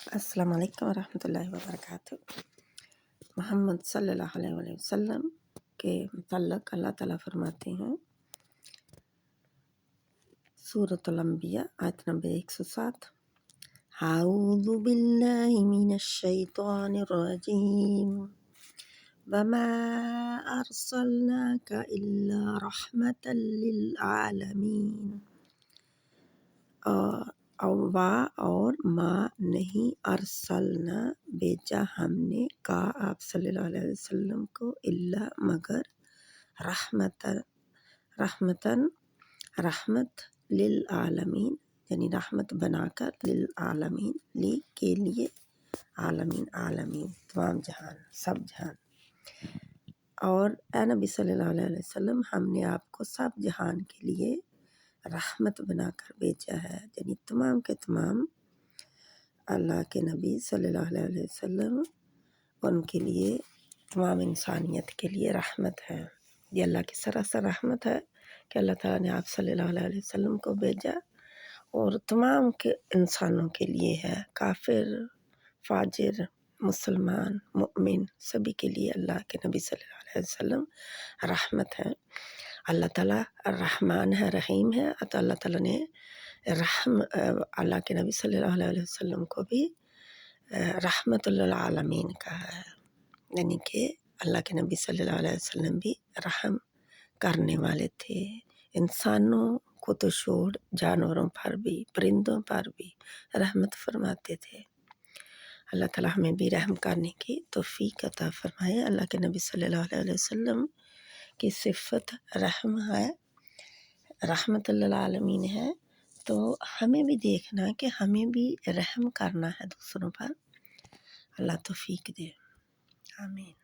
السلام علیکم ورحمۃ اللہ وبرکاتہ۔ محمد صلی اللہ علیہ وآلہ وسلم کے متعلق اللہ تعالیٰ فرماتے ہیں سورۃ الانبیاء آیت نمبر 107، اعوذ باللہ من الشیطان الرجیم وما ارسلناک الا رحمۃ للعالمین۔ اور ما نہیں ارسلنا بھیجا ہم نے کا آپ صلی اللہ علیہ وسلم کو الا مگر رحمت للعالمین، یعنی رحمت بنا کر، للعالمین لی کے لیے، عالمین تمام جہان، سب جہان۔ اور اے نبی صلی اللہ علیہ وسلم ہم نے آپ کو سب جہان کے لیے رحمت بنا کر بھیجا ہے، یعنی تمام کے تمام اللہ کے نبی صلی اللہ علیہ وسلم ان کے لیے، تمام انسانیت کے لیے رحمت ہے۔ یہ اللہ کی سراسر رحمت ہے کہ اللہ تعالیٰ نے آپ صلی اللہ علیہ وسلم کو بھیجا، اور تمام کے انسانوں کے لیے ہے، کافر، فاجر، مسلمان، مؤمن، سبھی کے لیے اللہ کے نبی صلی اللہ علیہ وسلم رحمت ہے۔ اللہ تعالیٰ الرحمن ہے، رحیم ہے، تو اللہ تعالیٰ نے اللہ کے نبی صلی اللہ علیہ وسلم کو بھی رحمت للعالمین کہا ہے، یعنی کہ اللہ کے نبی صلی اللہ علیہ وسلم بھی رحم کرنے والے تھے، انسانوں کو تو چھوڑ جانوروں پر بھی، پرندوں پر بھی رحمت فرماتے تھے۔ اللہ تعالیٰ ہمیں بھی رحم کرنے کی توفیق عطا فرمائے۔ اللہ کے نبی صلی اللہ علیہ وسلم کی صفت رحم ہے، رحمت للعالمین ہے، تو ہمیں بھی دیکھنا کہ ہمیں بھی رحم کرنا ہے دوسروں پر۔ اللہ توفیق دے، آمین۔